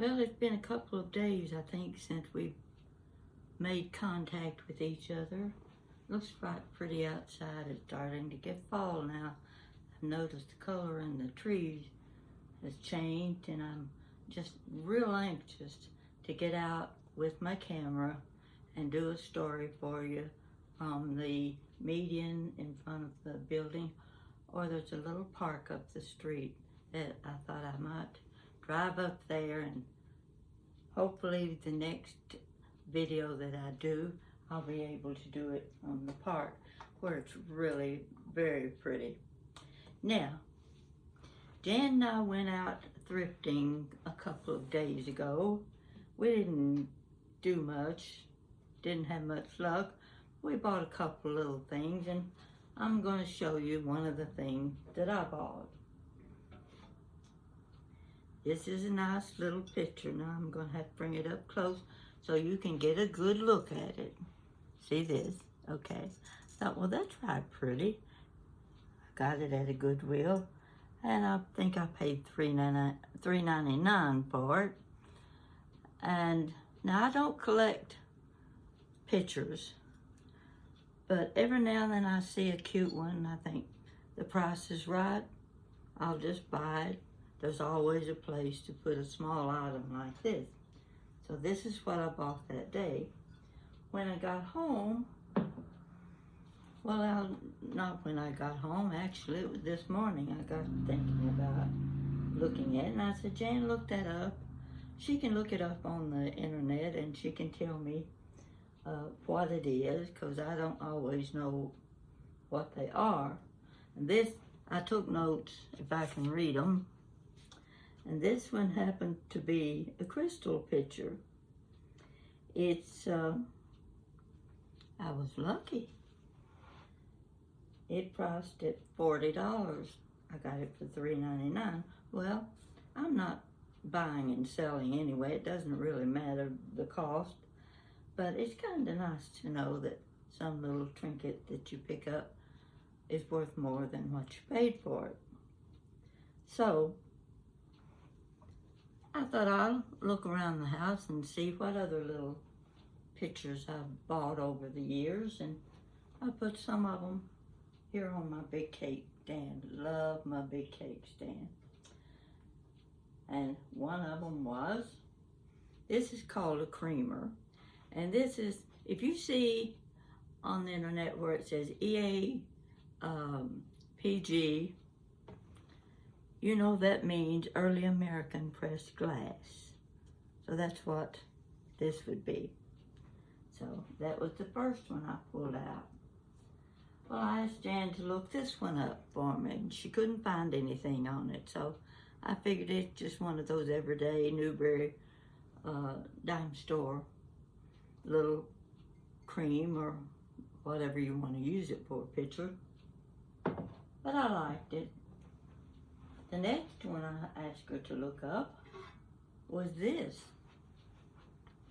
Well, it's been a couple of days, I think, since we've made contact with each other. Looks quite pretty outside. It's starting to get fall now. I've noticed the color in the trees has changed, and I'm just real anxious to get out with my camera and do a story for you from the median in front of the building, or there's a little park up the street that I thought I might drive up there, and hopefully the next video that I do, I'll be able to do it from the park where it's really very pretty. Now, Jan and I went out thrifting a couple of days ago. We didn't do much, didn't have much luck. We bought a couple little things, and I'm going to show you one of the things that I bought. This is a nice little picture. Now I'm going to have to bring it up close so you can get a good look at it. See this? Okay. Thought, well, that's right pretty. I got it at a Goodwill, and I think I paid $3.99 for it. And now I don't collect pictures, but every now and then I see a cute one and I think the price is right. I'll just buy it. There's always a place to put a small item like this. So this is what I bought that day. When I got home, well, not when I got home, actually, it was this morning I got thinking about looking at it, and I said, Jan, look that up. She can look it up on the internet, and she can tell me what it is, because I don't always know what they are. And this, I took notes if I can read them. And this one happened to be a crystal pitcher. It's, I was lucky. It priced at $40. I got it for $3.99. Well, I'm not buying and selling anyway. It doesn't really matter the cost. But it's kind of nice to know that some little trinket that you pick up is worth more than what you paid for it. So, I thought I'll look around the house and see what other little pictures I've bought over the years, and I put some of them here on my big cake stand. Love my big cake stand. And one of them was, this is called a creamer, and this is, if you see on the internet where it says PG, you know that means Early American Pressed Glass. So that's what this would be. So that was the first one I pulled out. Well, I asked Jan to look this one up for me, and she couldn't find anything on it. So I figured it's just one of those everyday Newberry dime store little cream or whatever you want to use it for, picture. But I liked it. The next one I asked her to look up was this.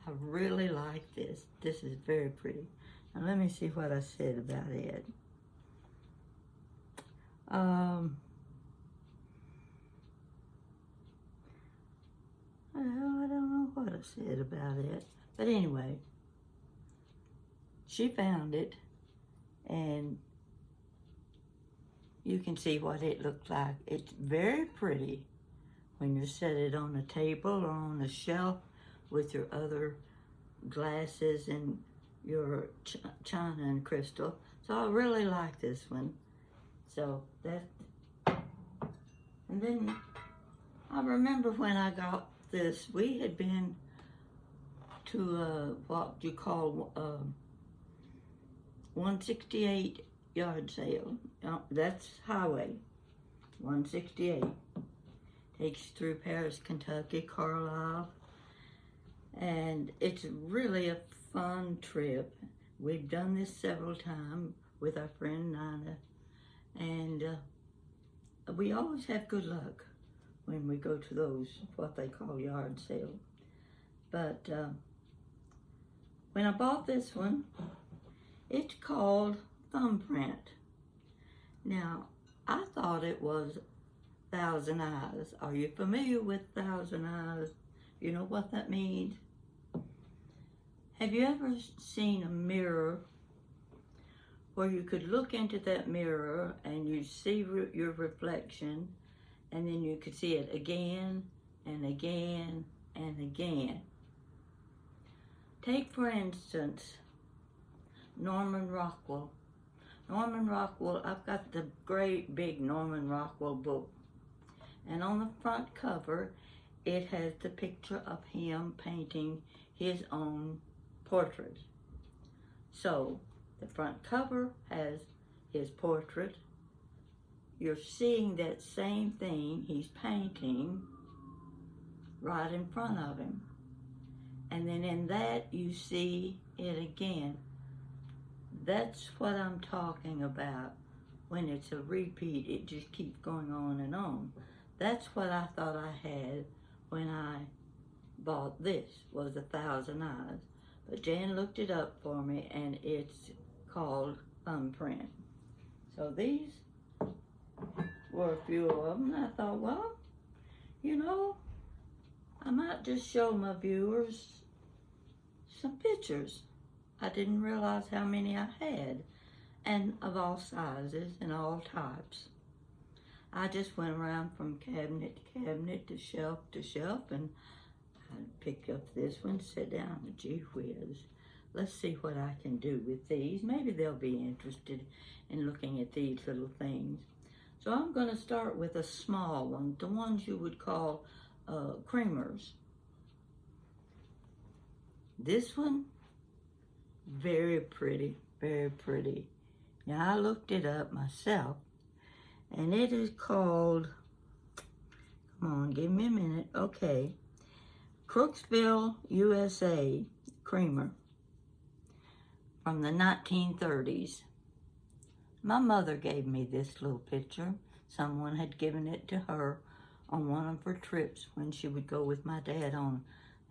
I really like this. This is very pretty. Now let me see what I said about it. Well, I don't know what I said about it. But anyway, she found it, and you can see what it looked like. It's very pretty when you set it on a table or on a shelf with your other glasses and your china and crystal. So I really like this one. So that, and then I remember when I got this, we had been to what you call 168 yard sale. That's Highway 168. Takes you through Paris, Kentucky, Carlisle. And it's really a fun trip. We've done this several times with our friend Nina. And we always have good luck when we go to those, what they call yard sales. But when I bought this one, it's called Thumbprint. Now, I thought it was Thousand Eyes. Are you familiar with Thousand Eyes You know what that means? Have you ever seen a mirror where you could look into that mirror and you see your reflection, and then you could see it again and again and again? Take, for instance, Norman Rockwell. Norman Rockwell, I've got the great big Norman Rockwell book, and on the front cover it has the picture of him painting his own portrait. So the front cover has his portrait. You're seeing that same thing he's painting right in front of him. And then in that you see it again. That's what I'm talking about. When it's a repeat, it just keeps going on and on. That's what I thought I had when I bought this, was 1,000 Eyes. But Jan looked it up for me, and it's called Thumbprint. So these were a few of them. And I thought, well, you know, I might just show my viewers some pictures. I didn't realize how many I had, and of all sizes and all types. I just went around from cabinet to cabinet, to shelf, and I picked up this one, sat down, and gee whiz, let's see what I can do with these. Maybe they'll be interested in looking at these little things. So I'm going to start with a small one, the ones you would call creamers. This one, very pretty, very pretty. Now I looked it up myself, and it is called, come on, give me a minute, okay, Crooksville, USA creamer from the 1930s. My mother gave me this little picture. Someone had given it to her on one of her trips when she would go with my dad on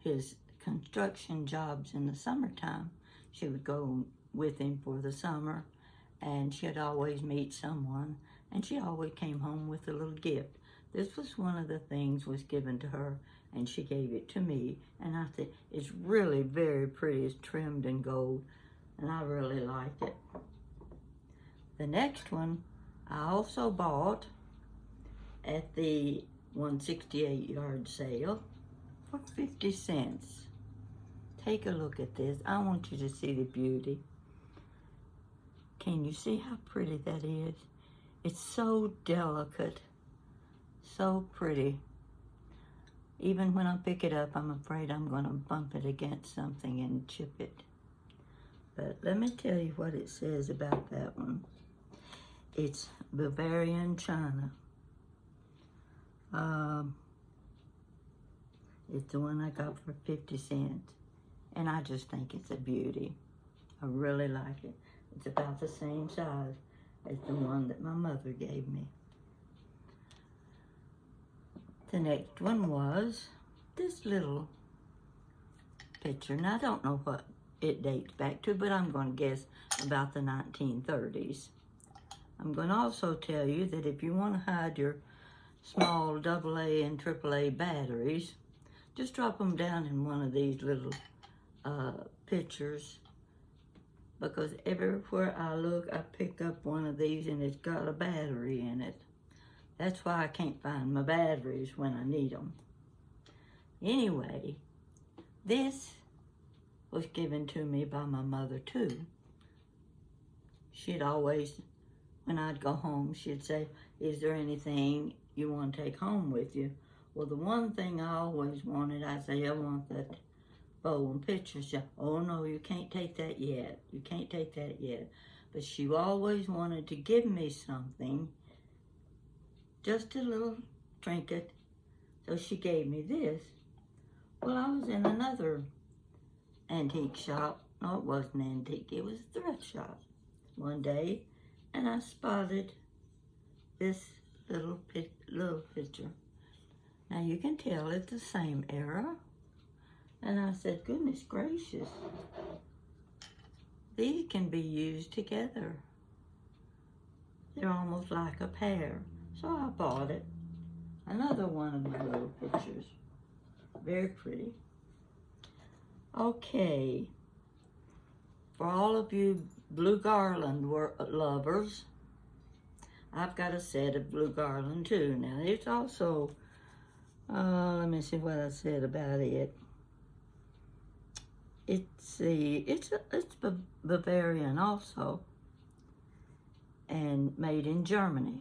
his construction jobs in the summertime. She would go with him for the summer, and she'd always meet someone, and she always came home with a little gift. This was one of the things was given to her, and she gave it to me, and I said, it's really very pretty. It's trimmed in gold, and I really like it. The next one I also bought at the 168 yard sale for 50 cents. Take a look at this. I want you to see the beauty. Can you see how pretty that is? It's so delicate, so pretty. Even when I pick it up, I'm afraid I'm going to bump it against something and chip it. But let me tell you what it says about that one. It's Bavarian China. It's the one I got for 50 cents. And I just think it's a beauty. I really like it. It's about the same size as the one that my mother gave me. The next one was this little picture. Now, I don't know what it dates back to, but I'm going to guess about the 1930s. I'm going to also tell you that if you want to hide your small AA and AAA batteries, just drop them down in one of these little pictures, because everywhere I look, I pick up one of these and it's got a battery in it. That's why I can't find my batteries when I need them. Anyway, this was given to me by my mother too. She'd always, when I'd go home, she'd say, is there anything you want to take home with you? Well, the one thing I always wanted, I say, I want that bowl and picture. She said, oh no, you can't take that yet. You can't take that yet. But she always wanted to give me something, just a little trinket. So she gave me this. Well, I was in another antique shop. No, it wasn't antique. It was a thrift shop one day, and I spotted this little picture. Now you can tell it's the same era. And I said, goodness gracious, these can be used together. They're almost like a pair. So I bought it. Another one of my little pictures. Very pretty. Okay. For all of you blue garland lovers, I've got a set of blue garland too. Now it's also, let me see what I said about it. It's Bavarian also, and made in Germany.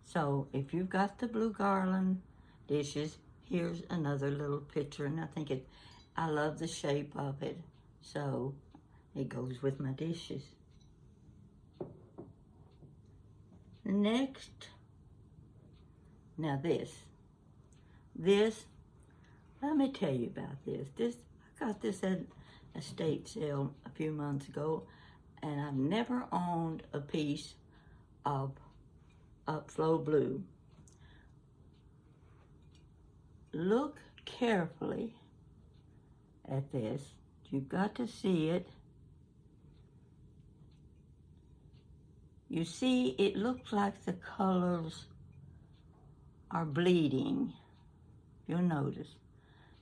So if you've got the blue garland dishes, here's another little picture, and I love the shape of it, so it goes with my dishes. Next, now this, let me tell you about this. I got this at a estate sale a few months ago, and I've never owned a piece of Flow Blue. Look carefully at this. You've got to see it. You see, it looks like the colors are bleeding. You'll notice.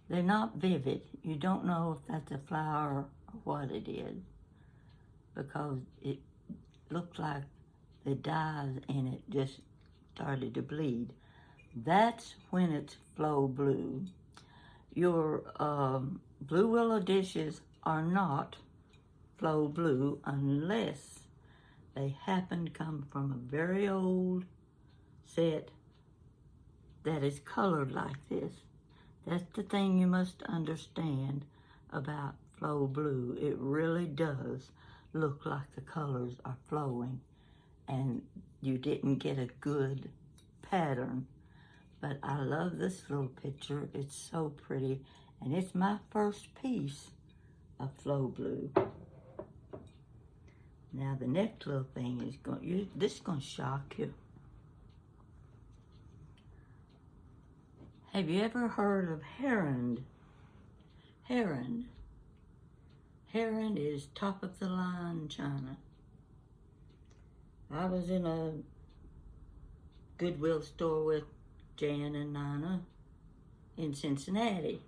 They're not vivid. You don't know if that's a flower or what it is, because it looks like the dyes in it just started to bleed. That's when it's Flow Blue. Your blue willow dishes are not Flow Blue unless they happen to come from a very old set that is colored like this. That's the thing you must understand about Flow Blue. It really does look like the colors are flowing, and you didn't get a good pattern. But I love this little picture. It's so pretty, and it's my first piece of Flow Blue. Now the next little thing is this is going to shock you. Have you ever heard of Heron? Heron is top of the line china. I was in a Goodwill store with Jan and Nana in Cincinnati.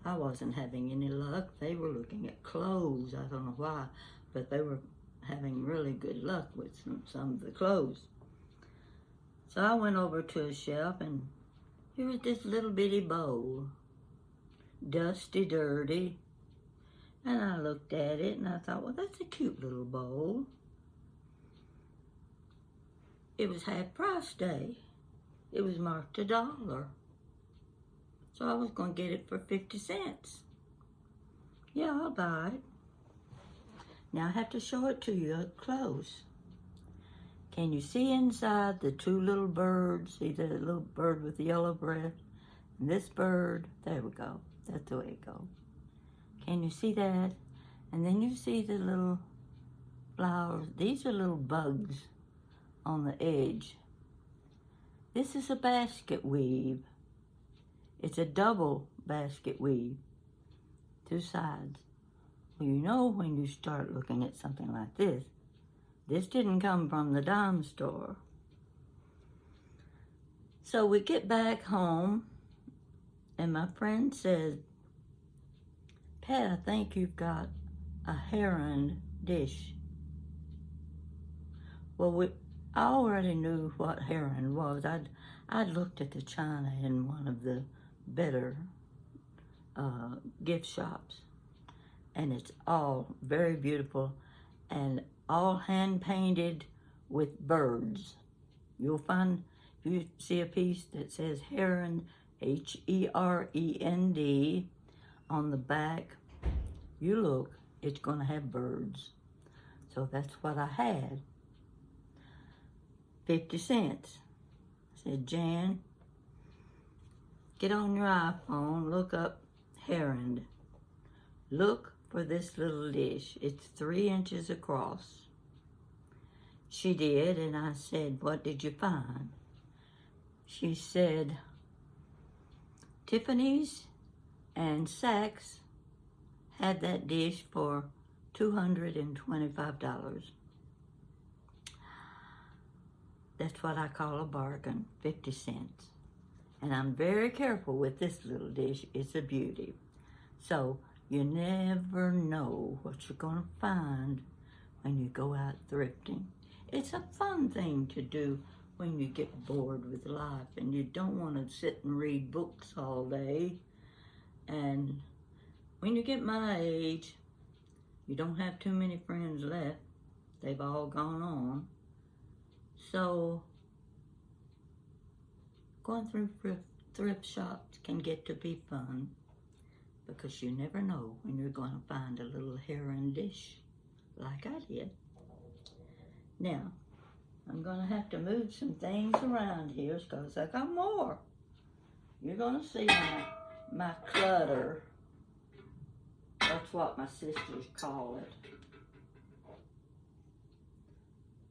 I wasn't having any luck. They were looking at clothes. I don't know why, but they were having really good luck with some of the clothes. So I went over to a shelf, and here was this little bitty bowl, dusty, dirty, and I looked at it and I thought, well, that's a cute little bowl. It was half price day. It was marked $1. So I was going to get it for 50 cents. Yeah, I'll buy it. Now I have to show it to you up close. Can you see inside the two little birds? See the little bird with the yellow breast? And this bird, there we go. That's the way it goes. Can you see that? And then you see the little flowers. These are little bugs on the edge. This is a basket weave. It's a double basket weave, 2 sides. Well, you know when you start looking at something like this didn't come from the dime store. So we get back home, and my friend says, Pat, I think you've got a Heron dish. Well, I already knew what Heron was. I'd looked at the china in one of the better gift shops, and it's all very beautiful and all hand painted with birds. You'll find, if you see a piece that says Heron, H-E-R-E-N-D, on the back, you look, it's going to have birds. So that's what I had. 50 cents. I said, Jan, get on your iPhone, look up Heron. Look for this little dish. It's 3 inches across. She did, and I said, what did you find? She said, Tiffany's and Saks had that dish for $225. That's what I call a bargain, 50 cents. And I'm very careful with this little dish. It's a beauty. So you never know what you're going to find when you go out thrifting. It's a fun thing to do when you get bored with life and you don't want to sit and read books all day. And when you get my age, you don't have too many friends left. They've all gone on. So going through thrift shops can get to be fun because you never know when you're going to find a little heron dish like I did. Now, I'm going to have to move some things around here because I got more. You're going to see my clutter. That's what my sisters call it.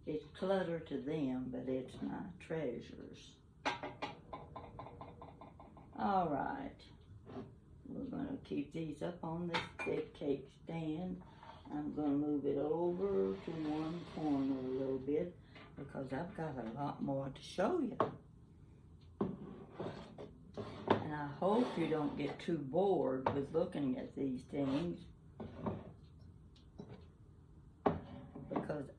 It's clutter to them, but it's my treasures. All right. We're going to keep these up on this big cake stand. I'm going to move it over to one corner a little bit because I've got a lot more to show you. And I hope you don't get too bored with looking at these things because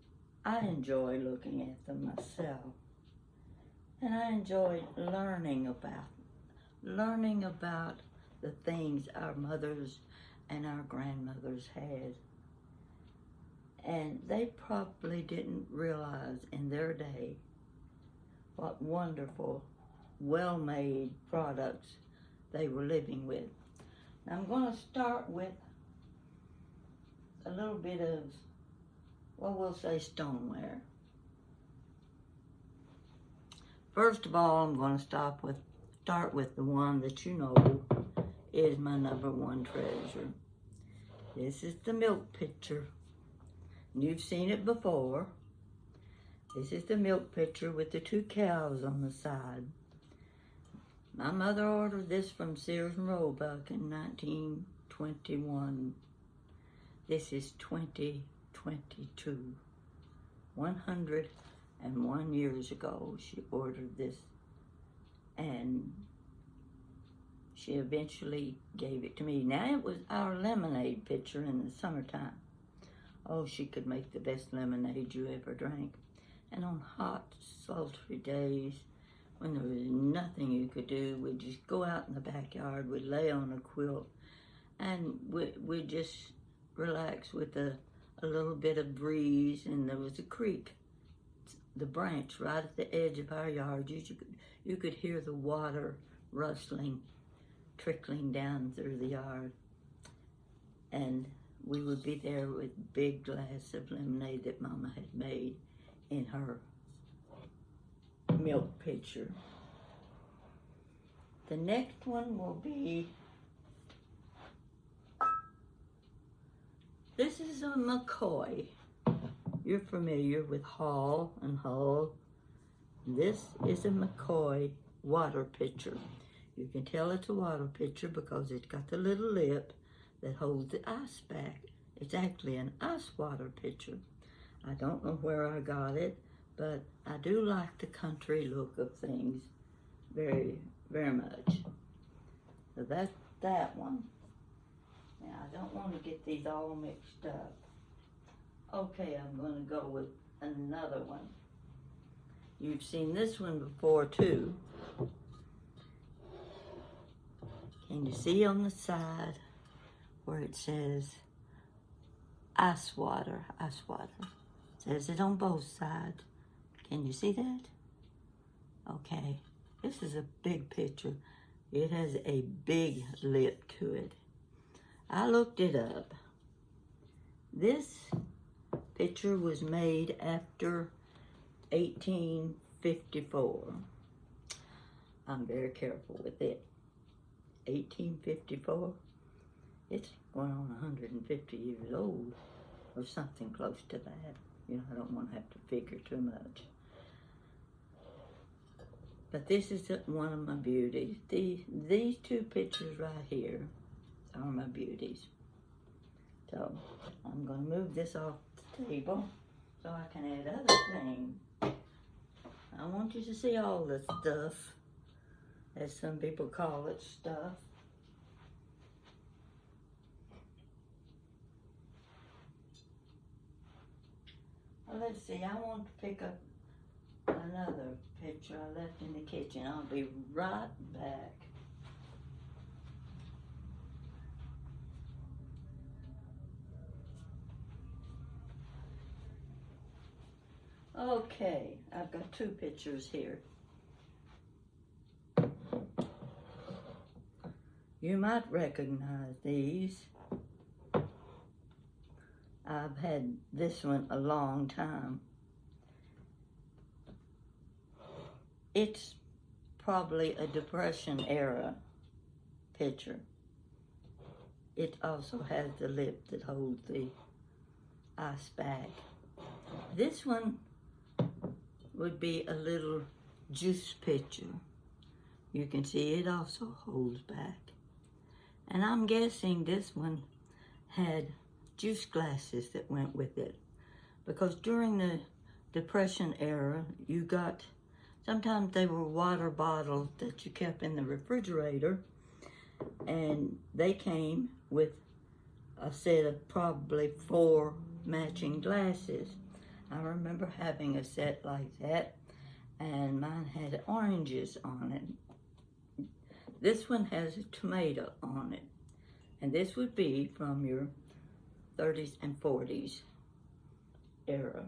I enjoy looking at them myself. And I enjoy learning about the things our mothers and our grandmothers had. And they probably didn't realize in their day what wonderful, well-made products they were living with. Now I'm going to start with a little bit of, well, we'll say stoneware. First of all, I'm going to start with the one that you know is my #1 treasure. This is the milk pitcher. You've seen it before. This is the milk pitcher with the 2 cows on the side. My mother ordered this from Sears and Roebuck in 1921. This is 2022. 101 years ago she ordered this, and she eventually gave it to me. Now it was our lemonade pitcher in the summertime. Oh, she could make the best lemonade you ever drank. And on hot, sultry days, when there was nothing you could do, we'd just go out in the backyard, we'd lay on a quilt, and we'd just relax with a little bit of breeze, and there was a creek, the branch right at the edge of our yard. You could hear the water rustling, trickling down through the yard. And we would be there with a big glass of lemonade that Mama had made in her milk pitcher. The next one will be, this is a McCoy. You're familiar with Hall and Hull. This is a McCoy water pitcher. You can tell it's a water pitcher because it's got the little lip that holds the ice back. It's actually an ice water pitcher. I don't know where I got it, but I do like the country look of things very, very much. So that's that one. Now, I don't want to get these all mixed up. Okay, I'm going to go with another one. You've seen this one before, too. Can you see on the side where it says ice water, ice water? It says it on both sides. Can you see that? Okay, this is a big picture. It has a big lip to it. I looked it up. This picture was made after 1854. I'm very careful with it. 1854, it's going on 150 years old or something close to that. You know, I don't want to have to figure too much. But this is one of my beauties. These 2 pictures right here are my beauties. So I'm going to move this off the table so I can add other things. I want you to see all the stuff as some people call it, stuff. Well, let's see, I want to pick up another picture I left in the kitchen. I'll be right back. Okay, I've got two pictures here. You might recognize these. I've had this one a long time. It's probably a Depression era picture. It also has the lip that holds the ice bag. This one would be a little juice pitcher. You can see it also holds back. And I'm guessing this one had juice glasses that went with it. Because during the Depression era, you got, sometimes they were water bottles that you kept in the refrigerator, and they came with a set of probably 4 matching glasses. I remember having a set like that, and mine had oranges on it. This one has a tomato on it, and this would be from your 30s and 40s era.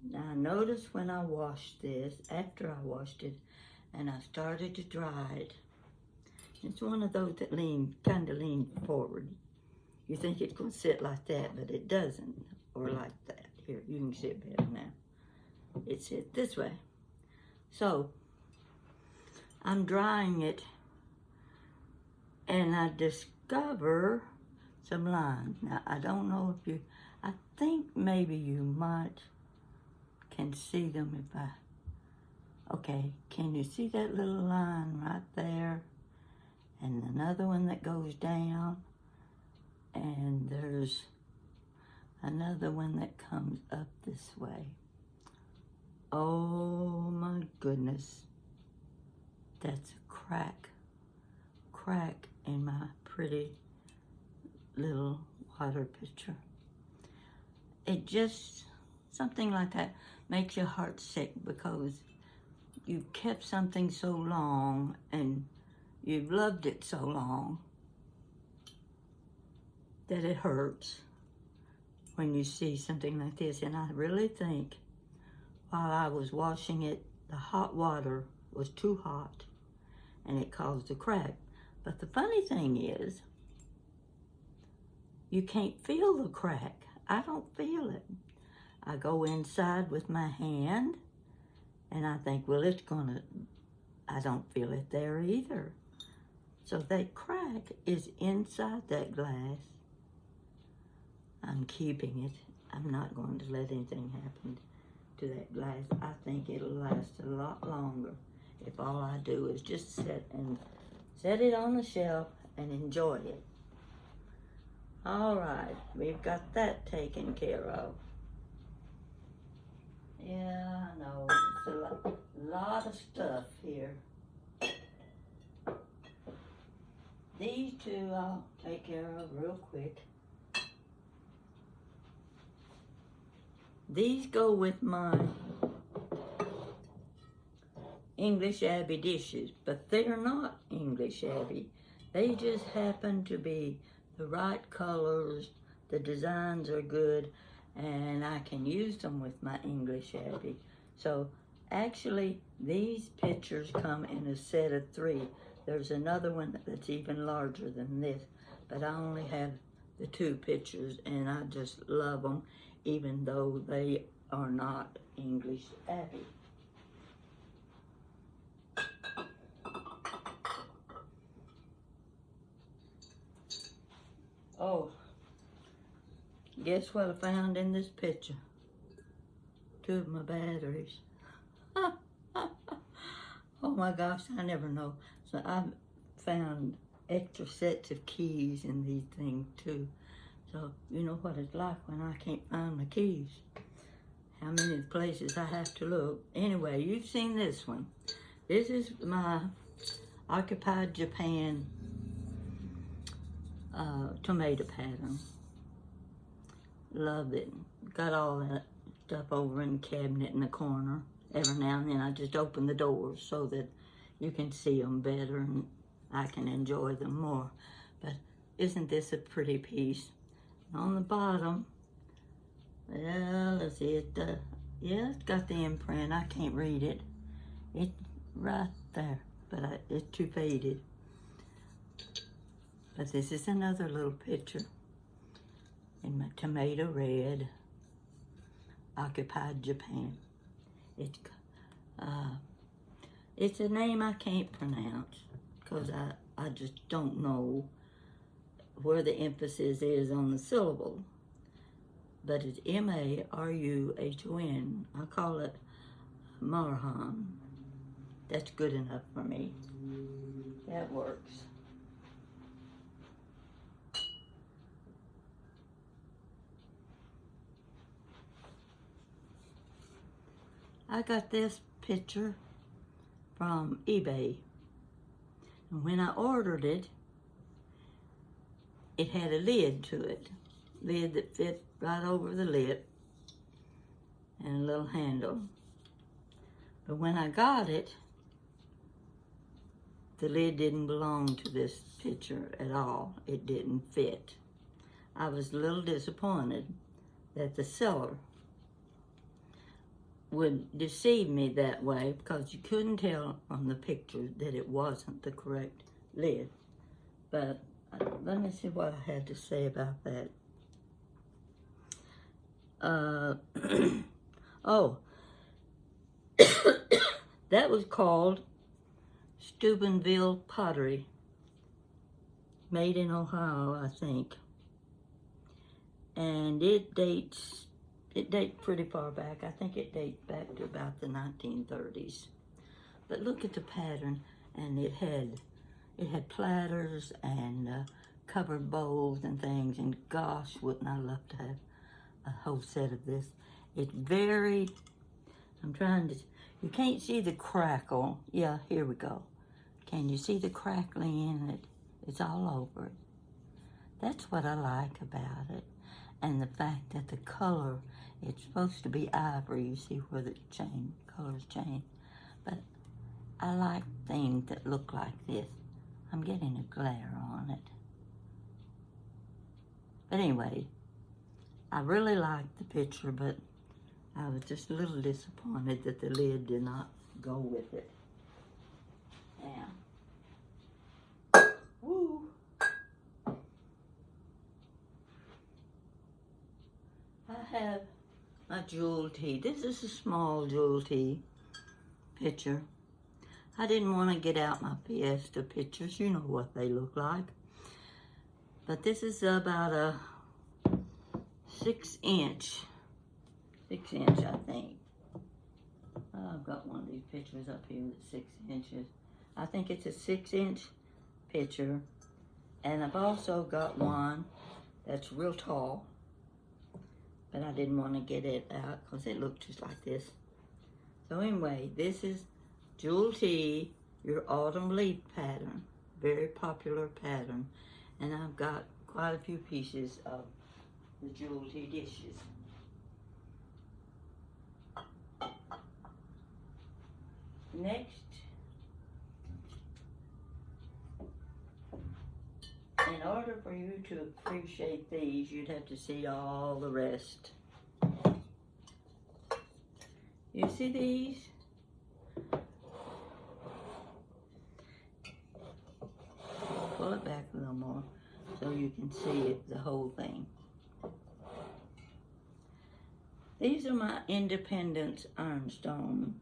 Now notice when I washed this, after I washed it, and I started to dry it, it's one of those that kind of lean forward. You think it's going to sit like that, but it doesn't, or like that. Here, you can see it better now. It sits this way. So, I'm drying it, and I discover some lines. Now, I don't know if you, I think maybe you can see them if I, okay, can you see that little line right there? And another one that goes down, and there's another one that comes up this way. Oh my goodness, that's a crack in my pretty little water pitcher. It just, something like that makes your heart sick, because you've kept something so long and you've loved it so long that it hurts when you see something like this. And I really think while I was washing it, the hot water was too hot and it caused a crack. But the funny thing is, you can't feel the crack. I don't feel it. I go inside with my hand and I think, well, I don't feel it there either. So that crack is inside that glass. I'm keeping it. I'm not going to let anything happen to that glass. I think it'll last a lot longer if all I do is just set it on the shelf and enjoy it. All right, we've got that taken care of. Yeah, I know, it's a lot of stuff here. These two I'll take care of real quick. These go with my English Abbey dishes, but they are not English Abbey. They just happen to be the right colors, the designs are good, and I can use them with my English Abbey. So actually, these pictures come in a set of 3. There's another one that's even larger than this, but I only have the 2 pictures, and I just love them, even though they are not English Abbey. Oh, guess what I found in this picture? 2 of my batteries. Oh my gosh, I never know. So I found extra sets of keys in these things too. So you know what it's like when I can't find my keys. How many places I have to look. Anyway, you've seen this one. This is my Occupied Japan tomato pattern. Love it. Got all that stuff over in the cabinet in the corner. Every now and then I just open the doors so that you can see them better and I can enjoy them more. But isn't this a pretty piece? On the bottom, well, let's see, yeah, it's got the imprint. I can't read it. It's right there, but it's too faded. But this is another little picture in my tomato red, Occupied Japan. It's a name I can't pronounce because I just don't know where the emphasis is on the syllable. But it's M-A-R-U-H-O-N. I call it Marhan. That's good enough for me. That works. I got this picture from eBay. And when I ordered it, it had a lid to it. Lid that fit right over the lid. And a little handle. But when I got it, the lid didn't belong to this picture at all. It didn't fit. I was a little disappointed that the seller would deceive me that way because you couldn't tell on the picture that it wasn't the correct lid. But let me see what I had to say about that. Oh, that was called Steubenville pottery, made in Ohio, I think. And it dates pretty far back. I think it dates back to about the 1930s. But look at the pattern, and it had platters and covered bowls and things, and gosh, wouldn't I love to have a whole set of this. It's very, I'm trying to, you can't see the crackle. Yeah, here we go. Can you see the crackling in it? It's all over it. That's what I like about it. And the fact that the color, it's supposed to be ivory. You see where the colors change. But I like things that look like this. I'm getting a glare on it. But anyway, I really liked the picture, but I was just a little disappointed that the lid did not go with it. Now, woo! I have my jewel tee. This is a small jewel tee picture. I didn't want to get out my Fiesta pictures. You know what they look like. But this is about a 6 inch, I think. I've got one of these pictures up here that's 6 inches. I think it's a 6 inch picture. And I've also got one that's real tall. But I didn't want to get it out because it looked just like this. So anyway, this is Jewel Tee, your autumn leaf pattern. Very popular pattern. And I've got quite a few pieces of the Jewel Tee dishes. Next, in order for you to appreciate these, you'd have to see all the rest. You see these? Pull it back a little more so you can see it, the whole thing. These are my Independence ironstone.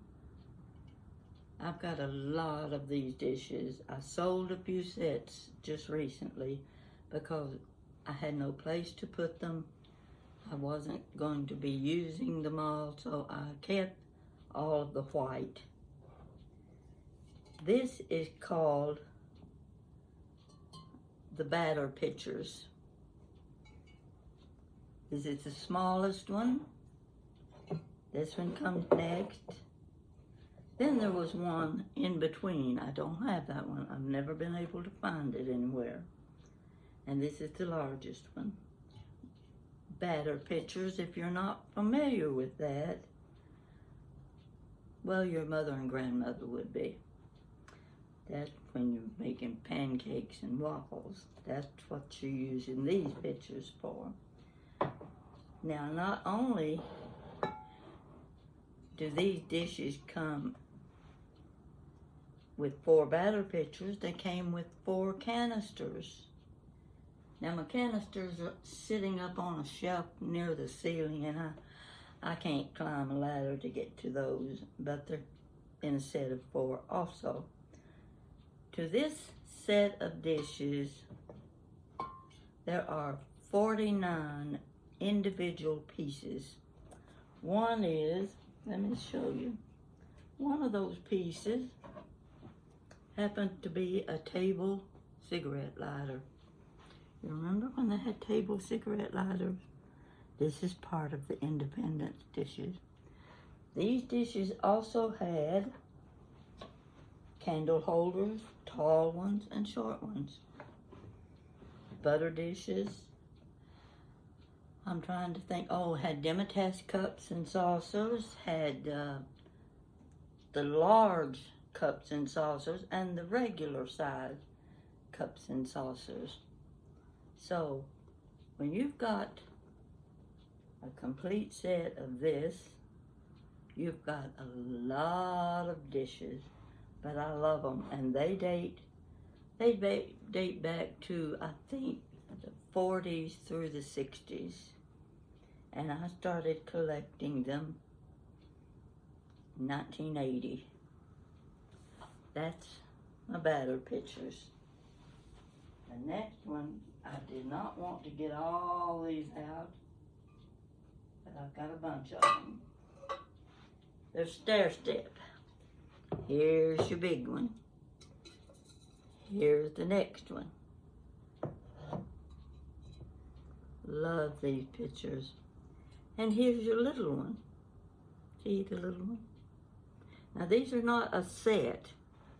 I've got a lot of these dishes. I sold a few sets just recently because I had no place to put them. I wasn't going to be using them all, so I kept all of the white. This is called the batter pitchers. This is the smallest one. This one comes next. Then there was one in between. I don't have that one. I've never been able to find it anywhere. And this is the largest one. Batter pitchers, if you're not familiar with that, well, your mother and grandmother would be. That's when you're making pancakes and waffles. That's what you're using these pitchers for. Now, not only do these dishes come with 4 batter pitchers, they came with 4 canisters. Now, my canisters are sitting up on a shelf near the ceiling, and I can't climb a ladder to get to those, but they're in a set of 4 also. To this set of dishes, there are 49 individual pieces. One is, let me show you, one of those pieces happened to be a table cigarette lighter. You remember when they had table cigarette lighters? This is part of the Independence dishes. These dishes also had candle holders, tall ones and short ones. Butter dishes. I'm trying to think. Oh, had Demitasse cups and saucers, had the large cups and saucers, and the regular size cups and saucers. So, when you've got a complete set of this, you've got a lot of dishes, but I love them, and they date back to, I think, the 40s through the 60s, and I started collecting them in 1980. That's my batter pitchers. The next one, I did not want to get all these out, but I've got a bunch of them. They're stair step. Here's your big one. Here's the next one. Love these pictures. And here's your little one. See the little one? Now these are not a set.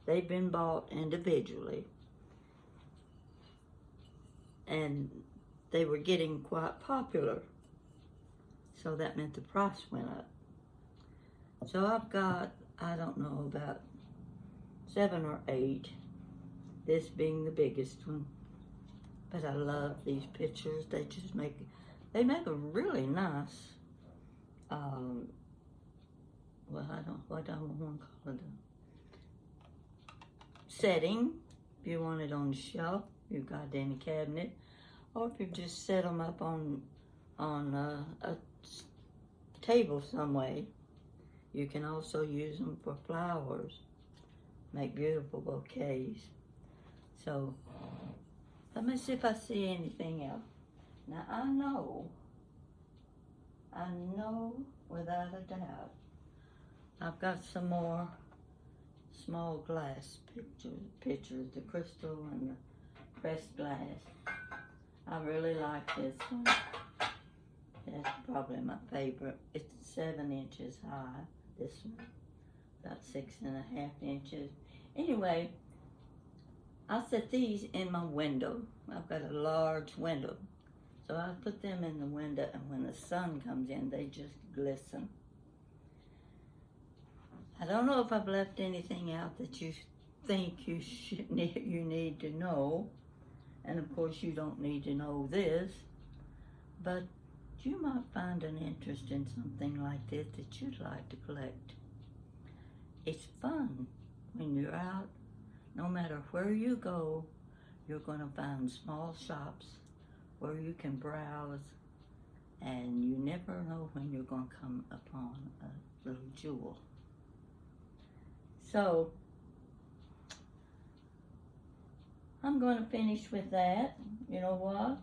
They've been bought individually. And they were getting quite popular. So that meant the price went up. So I've got, I don't know, about 7 or 8. This being the biggest one. But I love these pictures. They just make a really nice, well, what I want to call it, setting. If you want it on the shelf, you've got it in a cabinet, or if you just set them up on a table some way. You can also use them for flowers, make beautiful bouquets. So let me see if I see anything else. Now I know without a doubt, I've got some more small glass pictures, the crystal and the pressed glass. I really like this one. That's probably my favorite. It's 7 inches high, this one, about 6.5 inches. Anyway, I set these in my window. I've got a large window. So I put them in the window, and when the sun comes in, they just glisten. I don't know if I've left anything out that you think you need to know. And of course, you don't need to know this, but you might find an interest in something like this that you'd like to collect. It's fun when you're out. No matter where you go, you're going to find small shops where you can browse, and you never know when you're going to come upon a little jewel. So, I'm going to finish with that. You know what?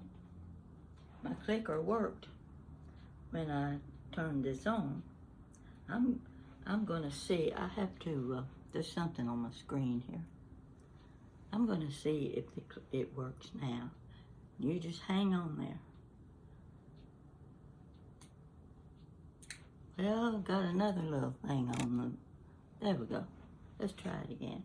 My clicker worked when I turned this on. I'm going to see. I have to, there's something on my screen here. I'm going to see if it works now. You just hang on there. Well, I've got another little thing on There we go. Let's try it again.